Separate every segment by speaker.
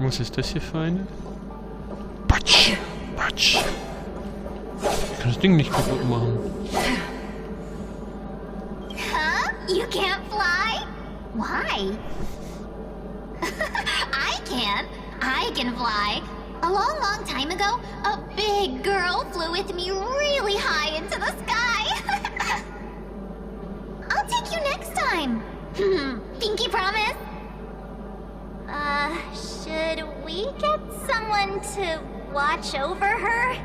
Speaker 1: Was ist das hier für eine? Patsch! Patsch! Ich kann das Ding nicht kaputt machen.
Speaker 2: Huh? You can't fly? Why? I can fly. A long, long time ago, a big girl flew with me really high into the sky. I'll take you next time. Pinky promise? Should we get someone to watch over her?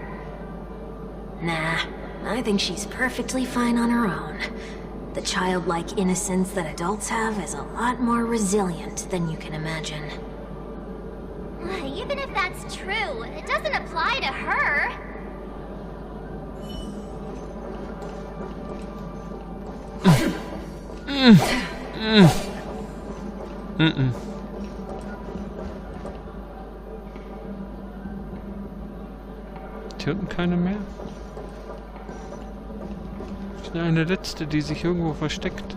Speaker 3: Nah, I think she's perfectly fine on her own. The childlike innocence that adults have is a lot more resilient than you can imagine.
Speaker 2: Even if that's true, it doesn't apply to her.
Speaker 1: Hier unten keine mehr. Ich bin eine letzte, die sich irgendwo versteckt.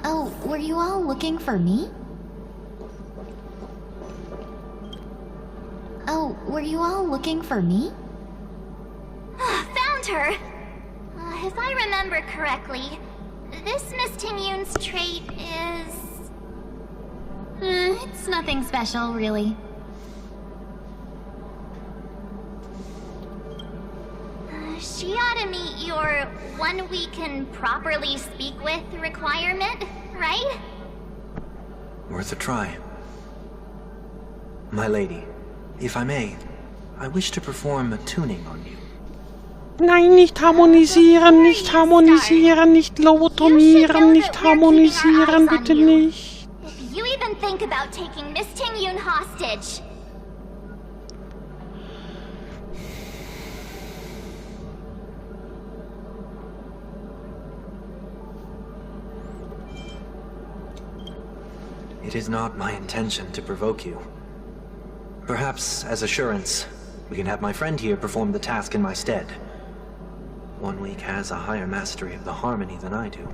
Speaker 2: Oh, were you all looking for me? Oh, were you all looking for me? Found her! If I remember correctly, this Miss Tingyun's trait is... it's nothing special, really. She ought to meet your one we can properly speak with requirement, right?
Speaker 4: Worth a try. My lady, if I may, I wish to perform a tuning on you.
Speaker 1: Nein, nicht harmonisieren, nicht harmonisieren, nicht lobotomieren, nicht harmonisieren, bitte nicht.
Speaker 2: If you even think about taking Miss Tingyun hostage...
Speaker 4: It is not my intention to provoke you. Perhaps, as assurance, we can have my friend here perform the task in my stead. One week has a higher mastery of the harmony than I do.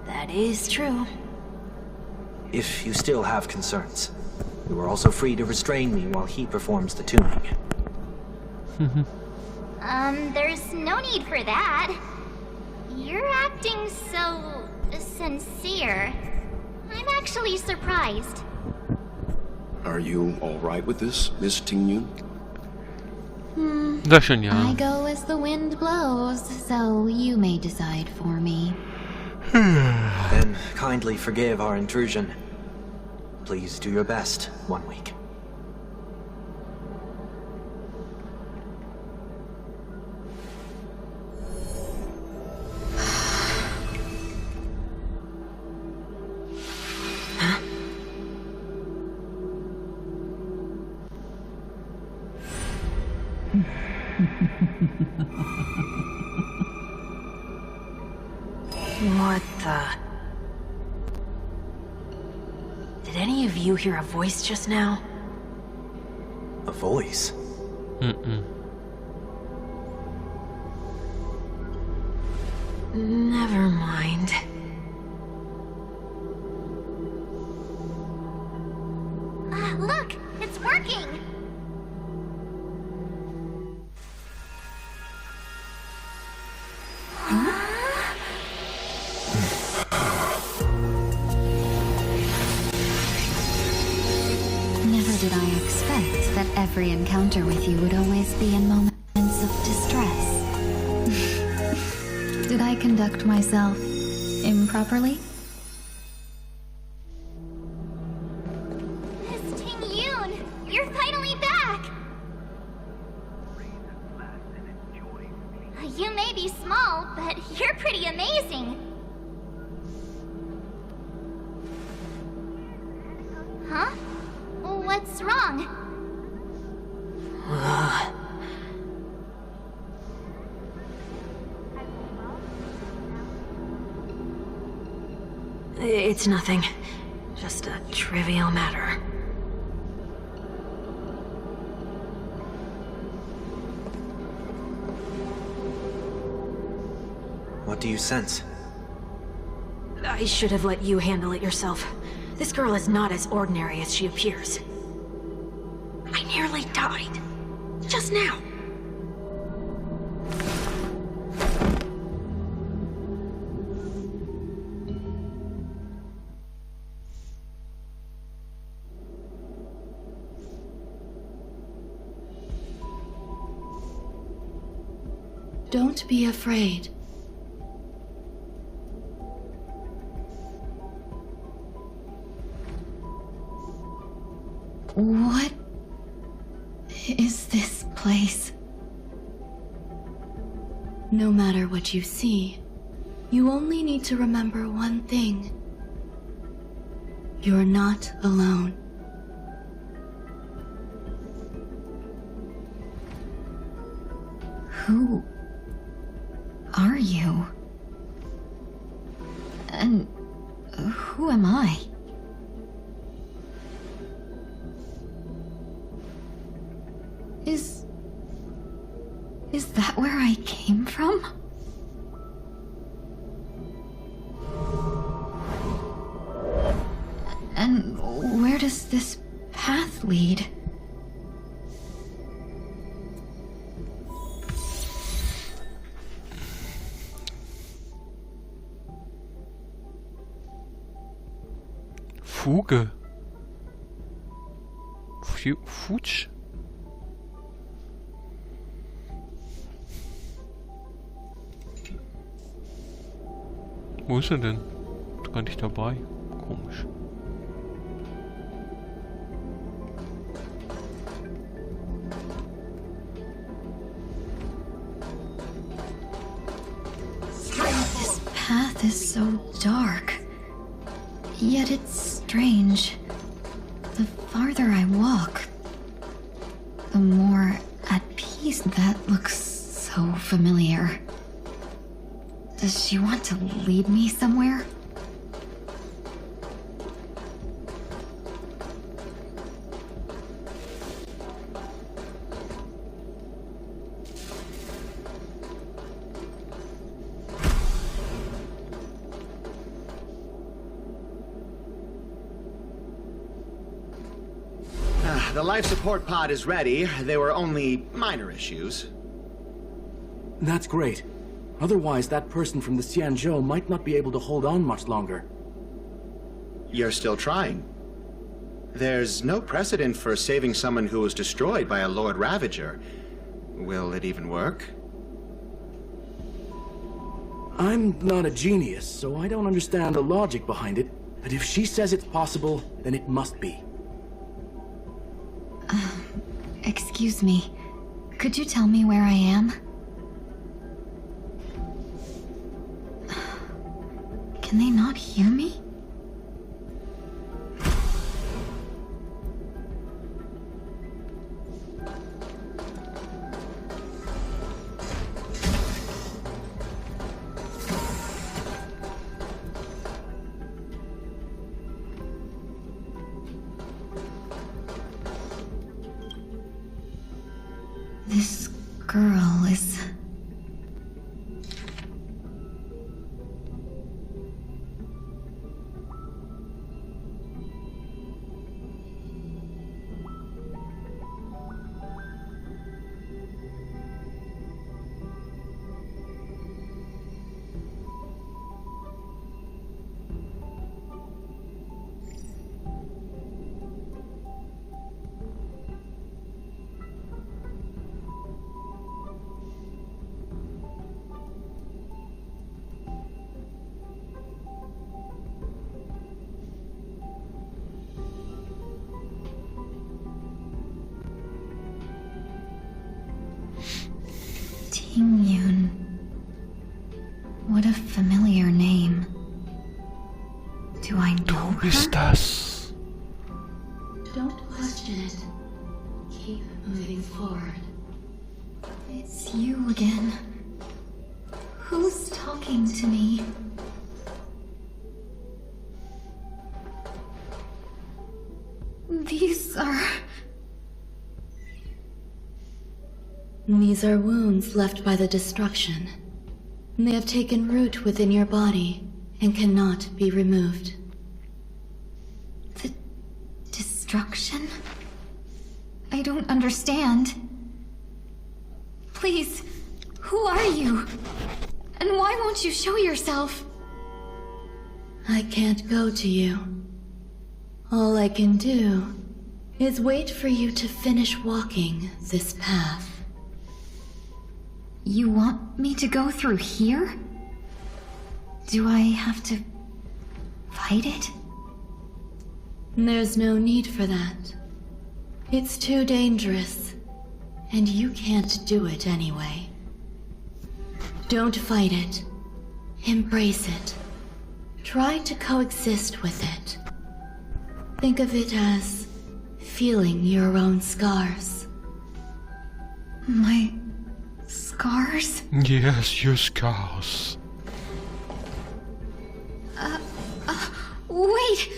Speaker 3: That is true.
Speaker 4: If you still have concerns, you are also free to restrain me while he performs the tuning.
Speaker 2: There's no need for that. You're acting so... sincere. I'm actually surprised.
Speaker 5: Are you all right with this, Miss Tingyun?
Speaker 1: Das schon, ja.
Speaker 2: I go as the wind blows, so you may decide for me.
Speaker 4: Then kindly forgive our intrusion. Please do your best, 1 week.
Speaker 3: What the... Did any of you hear a voice just now?
Speaker 4: A voice?
Speaker 3: Never mind.
Speaker 2: Look! It's working! Never did I expect that every encounter with you would always be in moments of distress. Did I conduct myself improperly? Miss Tingyun, you're finally back! You may be small, but you're pretty amazing. Huh? What's wrong?
Speaker 3: It's nothing. Just a trivial matter.
Speaker 4: What do you sense?
Speaker 3: I should have let you handle it yourself. This girl is not as ordinary as she appears. I nearly died. Just now.
Speaker 6: Don't be afraid. What is this place? No matter what you see, you only need to remember one thing. You're not alone.
Speaker 2: Who are you? And who am I? Is that where I came from? And where does this path lead?
Speaker 1: Fuge. Futsch? Wo ist er denn? Ist gar nicht dabei. Komisch.
Speaker 2: This path is so dark. Yet it's strange. The farther I walk, the more at peace. That looks so familiar. Does she want to lead me somewhere?
Speaker 7: The life support pod is ready. There were only minor issues.
Speaker 8: That's great. Otherwise, that person from the Xianzhou might not be able to hold on much longer.
Speaker 7: You're still trying. There's no precedent for saving someone who was destroyed by a Lord Ravager. Will it even work?
Speaker 8: I'm not a genius, so I don't understand the logic behind it. But if she says it's possible, then it must be.
Speaker 2: Excuse me. Could you tell me where I am? Can they not hear me? This girl is... Tingyun. What a familiar name. Do I know her?
Speaker 1: Ist das?
Speaker 6: Don't question it. Keep moving forward.
Speaker 2: It's you again. Who's talking to me?
Speaker 6: These are wounds left by the destruction. They have taken root within your body and cannot be removed.
Speaker 2: The destruction? I don't understand. Please, who are you? And why won't you show yourself?
Speaker 6: I can't go to you. All I can do is wait for you to finish walking this path.
Speaker 2: You want me to go through here? Do I have to fight it?
Speaker 6: There's no need for that. It's too dangerous, and you can't do it anyway. Don't fight it. Embrace it. Try to coexist with it. Think of it as feeling your own scars.
Speaker 2: My scars?
Speaker 1: Yes, your scars.
Speaker 2: Wait!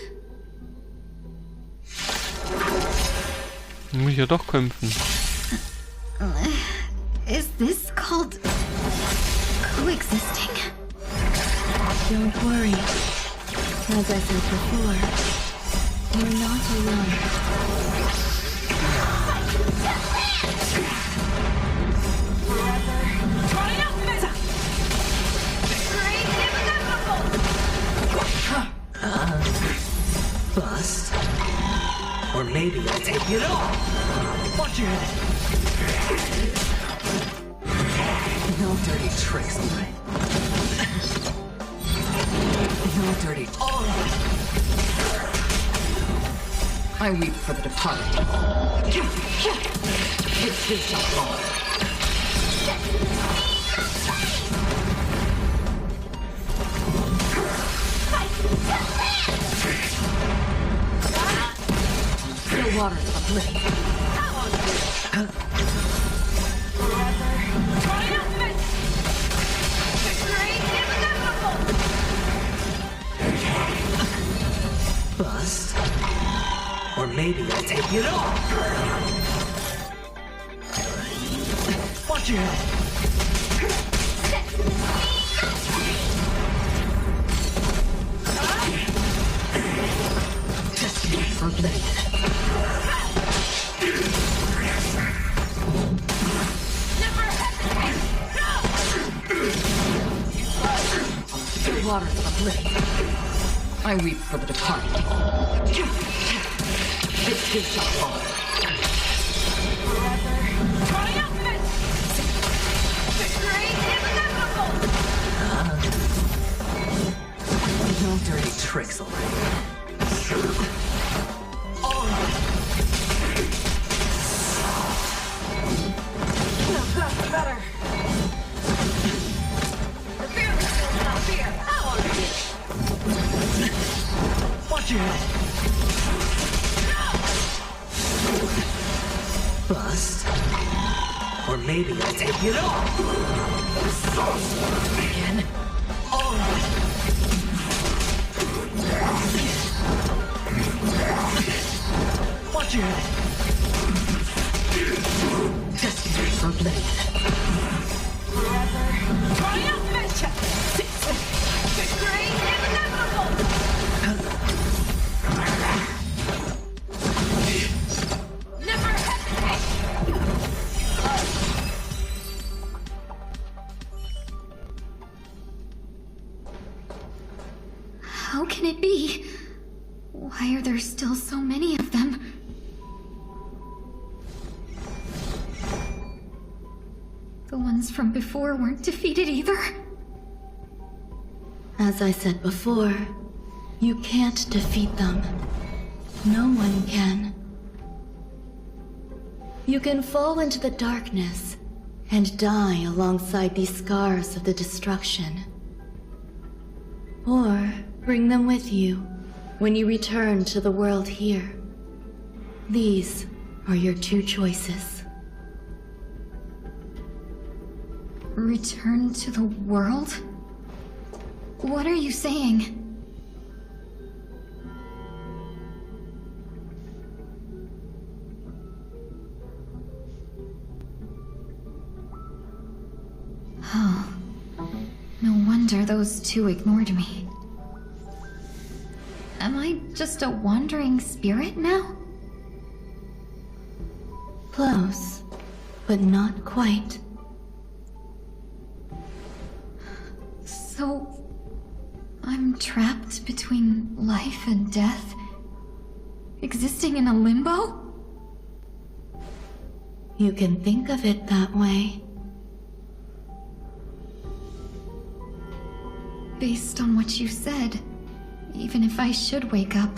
Speaker 1: Muss ich ja doch kämpfen.
Speaker 2: Is this called coexisting?
Speaker 6: Don't worry. As I said before, you're not alone.
Speaker 4: Bust. Or maybe I'll take it off. Watch your head. No dirty tricks, right? No dirty. I weep for the departed. It's his fault. The waters of oblivion. Bust. Or maybe I'll take it off. Watch your head. Destiny forbidden. The waters of oblivion. I weep for the departed. It's his fault. No dirty tricks already. That's better. The fear is not fear. I want to watch your head. Bust. Or maybe I'll take it off. Again. Watch your head. Destiny forbidden.
Speaker 2: How can it be? Why are there still so many of them? The ones from before weren't defeated either.
Speaker 6: As I said before, you can't defeat them. No one can. You can fall into the darkness and die alongside these scars of the destruction. Or bring them with you when you return to the world here. These are your two choices.
Speaker 2: Return to the world? What are you saying?
Speaker 6: wonder those two ignored me. Am I just a wandering spirit now? Close, but not quite. So, I'm trapped between life and death? Existing in a limbo? You can think of it that way. Based on what you said, even if I should wake up,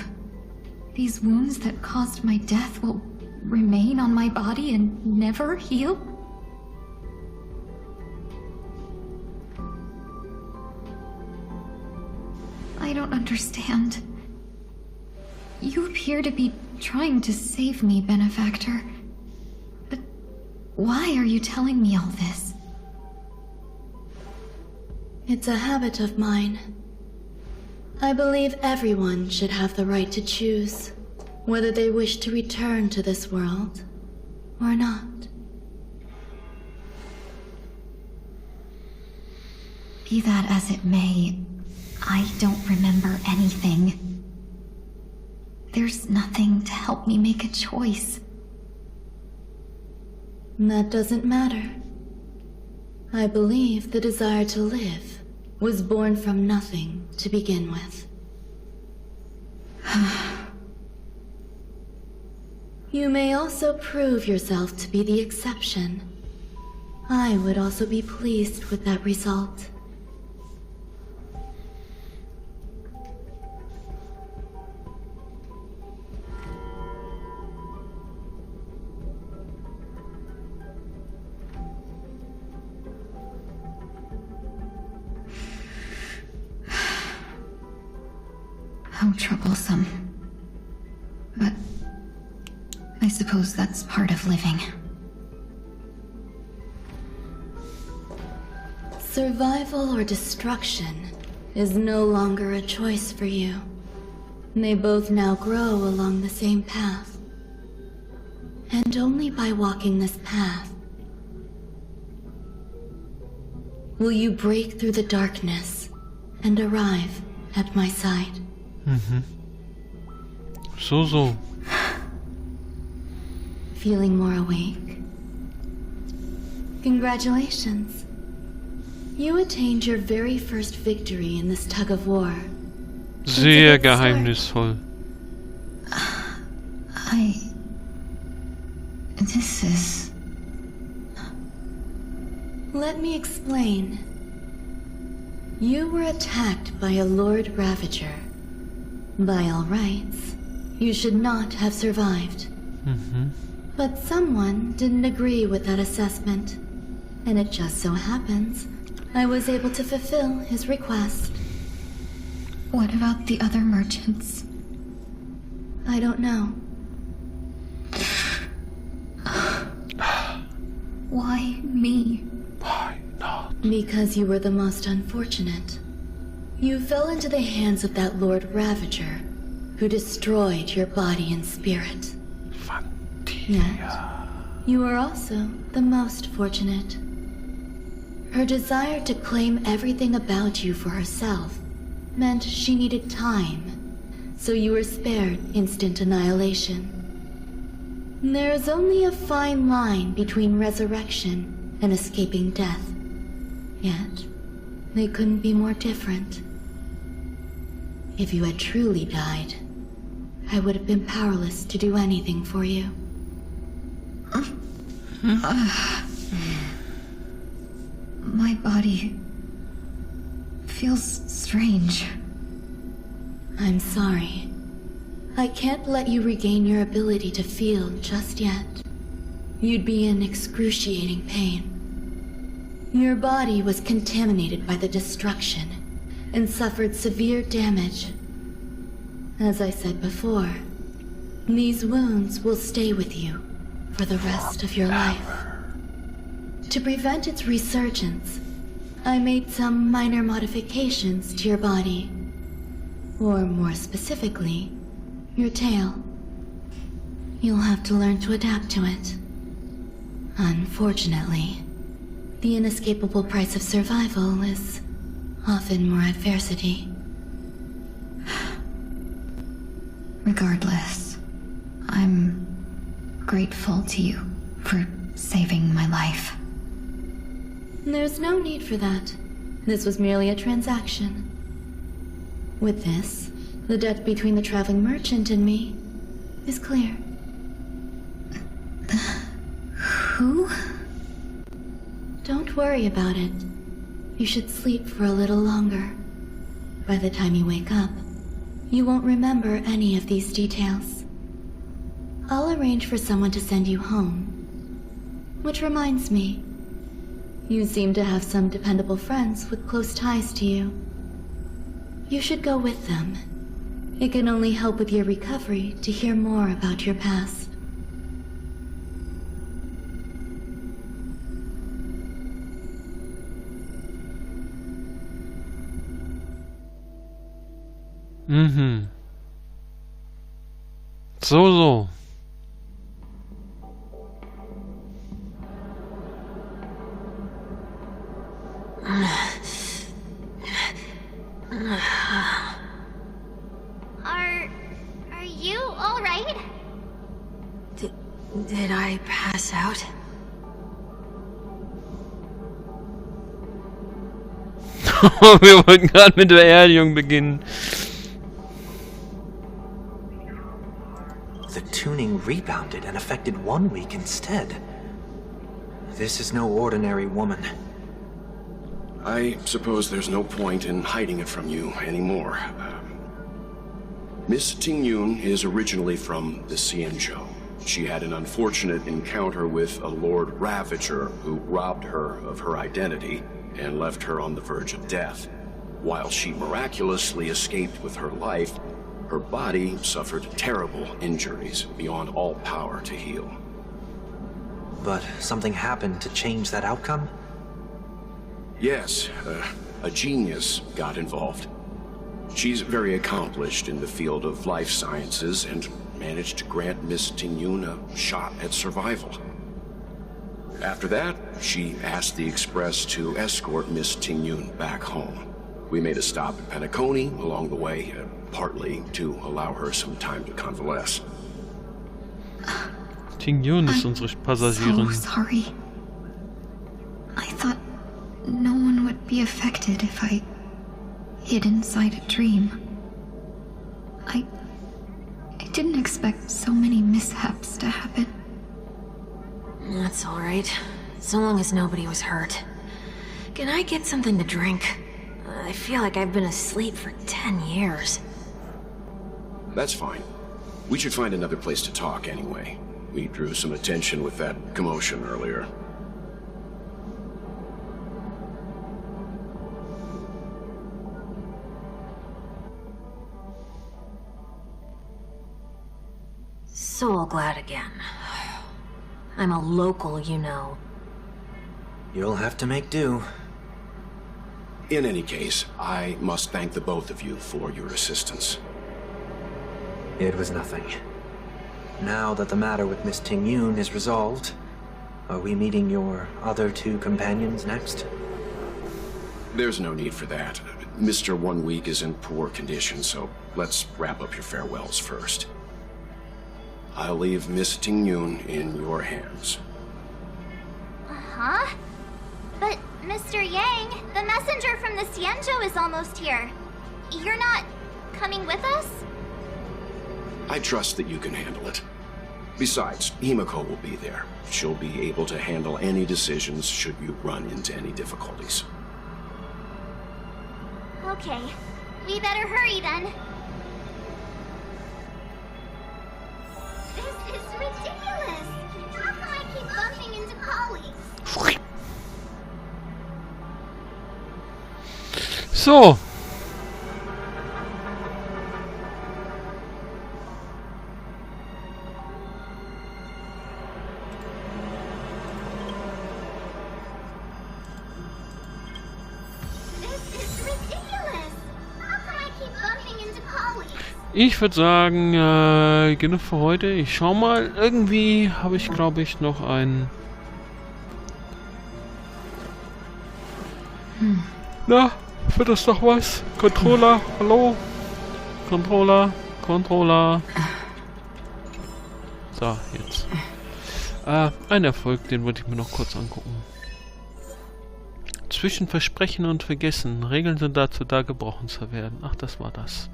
Speaker 6: these wounds that caused my death will remain on my body and never heal? I don't understand. You appear to be trying to save me, Benefactor. But why are you telling me all this? It's a habit of mine. I believe everyone should have the right to choose whether they wish to return to this world or not. Be that as it may, I don't remember anything. There's nothing to help me make a choice. That doesn't matter. I believe the desire to live was born from nothing to begin with. You may also prove yourself to be the exception. I would also be pleased with that result. How troublesome. But I suppose that's part of living. Survival or destruction is no longer a choice for you. They both now grow along the same path. And only by walking this path will you break through the darkness and arrive at my side.
Speaker 1: So.
Speaker 6: Feeling more awake? Congratulations. You attained your very first victory in this tug of war.
Speaker 1: Sehr geheimnisvoll.
Speaker 6: This is... Let me explain. You were attacked by a Lord Ravager. By all rights, you should not have survived. But someone didn't agree with that assessment, and it just so happens I was able to fulfill his request. What about the other merchants? I don't know. Why me?
Speaker 1: Why not?
Speaker 6: Because you were the most unfortunate. You fell into the hands of that Lord Ravager, who destroyed your body and spirit. Yet, you were also the most fortunate. Her desire to claim everything about you for herself meant she needed time, so you were spared instant annihilation. There is only a fine line between resurrection and escaping death. Yet, they couldn't be more different. If you had truly died, I would have been powerless to do anything for you. My body feels strange. I'm sorry. I can't let you regain your ability to feel just yet. You'd be in excruciating pain. Your body was contaminated by the destruction and suffered severe damage. As I said before, these wounds will stay with you for the rest of your life. To prevent its resurgence, I made some minor modifications to your body. Or more specifically, your tail. You'll have to learn to adapt to it. Unfortunately, the inescapable price of survival is often more adversity.
Speaker 9: Regardless, I'm grateful to you for saving my life.
Speaker 6: There's no need for that. This was merely a transaction. With this, the debt between the traveling merchant and me is clear.
Speaker 9: Who?
Speaker 6: Don't worry about it. You should sleep for a little longer. By the time you wake up, you won't remember any of these details. I'll arrange for someone to send you home. Which reminds me, you seem to have some dependable friends with close ties to you. You should go with them. It can only help with your recovery to hear more about your past.
Speaker 1: Mhm. So.
Speaker 2: Are you all right?
Speaker 3: Did I pass out?
Speaker 1: Wir wollten gerade mit der Beerdigung beginnen.
Speaker 4: The tuning rebounded and affected 1 week instead. This is no ordinary woman.
Speaker 5: I suppose there's no point in hiding it from you anymore. Miss Tingyun is originally from the Xianzhou. She had an unfortunate encounter with a Lord Ravager who robbed her of her identity and left her on the verge of death. While she miraculously escaped with her life, her body suffered terrible injuries beyond all power to heal.
Speaker 4: But something happened to change that outcome?
Speaker 5: Yes, a genius got involved. She's very accomplished in the field of life sciences and managed to grant Miss Tingyun a shot at survival. After that, she asked the Express to escort Miss Tingyun back home. We made a stop at Penacony along the way, partly to allow her some time to convalesce.
Speaker 1: Tingyun ist unsere Passagierin.
Speaker 9: So sorry. I thought no one would be affected if I hid inside a dream. I didn't expect so many mishaps to happen.
Speaker 3: That's all right. So long as nobody was hurt. Can I get something to drink? I feel like I've been asleep for 10 years.
Speaker 5: That's fine. We should find another place to talk anyway. We drew some attention with that commotion earlier.
Speaker 3: So glad again. I'm a local, you know.
Speaker 4: You'll have to make do.
Speaker 5: In any case, I must thank the both of you for your assistance.
Speaker 4: It was nothing. Now that the matter with Miss Tingyun is resolved, are we meeting your other two companions next?
Speaker 5: There's no need for that. Mr. 1 Week is in poor condition, so let's wrap up your farewells first. I'll leave Miss Tingyun in your hands.
Speaker 2: Huh? But, Mr. Yang, the messenger from the Xianzhou is almost here. You're not coming with us?
Speaker 5: I trust that you can handle it. Besides, Himiko will be there. She'll be able to handle any decisions should you run into any difficulties.
Speaker 2: Okay. We better hurry then. This is ridiculous! How come I keep bumping into colleagues?
Speaker 1: So. Ich würde sagen, genug für heute. Ich schau mal. Irgendwie habe ich, glaube ich, noch ein... Na, Wird das doch was? Controller, hallo? Controller. So, jetzt. Ein Erfolg, den wollte ich mir noch kurz angucken. Zwischen Versprechen und Vergessen. Regeln sind dazu da, gebrochen zu werden. Ach, das war das.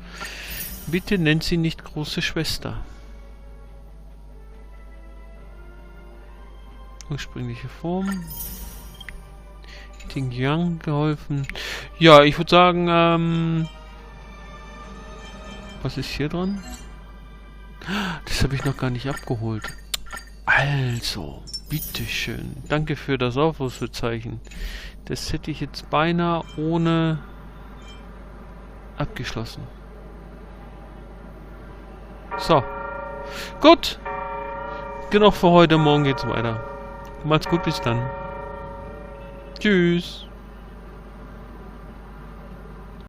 Speaker 1: Bitte nennt sie nicht große Schwester. Ursprüngliche Form. Ting Yang geholfen. Ja, ich würde sagen, was ist hier dran? Das habe ich noch gar nicht abgeholt. Also, bitteschön. Danke für das Aufrufezeichen. Das hätte ich jetzt beinahe ohne abgeschlossen. So. Gut. Genug für heute. Morgen geht's weiter. Macht's gut, bis dann. Tschüss.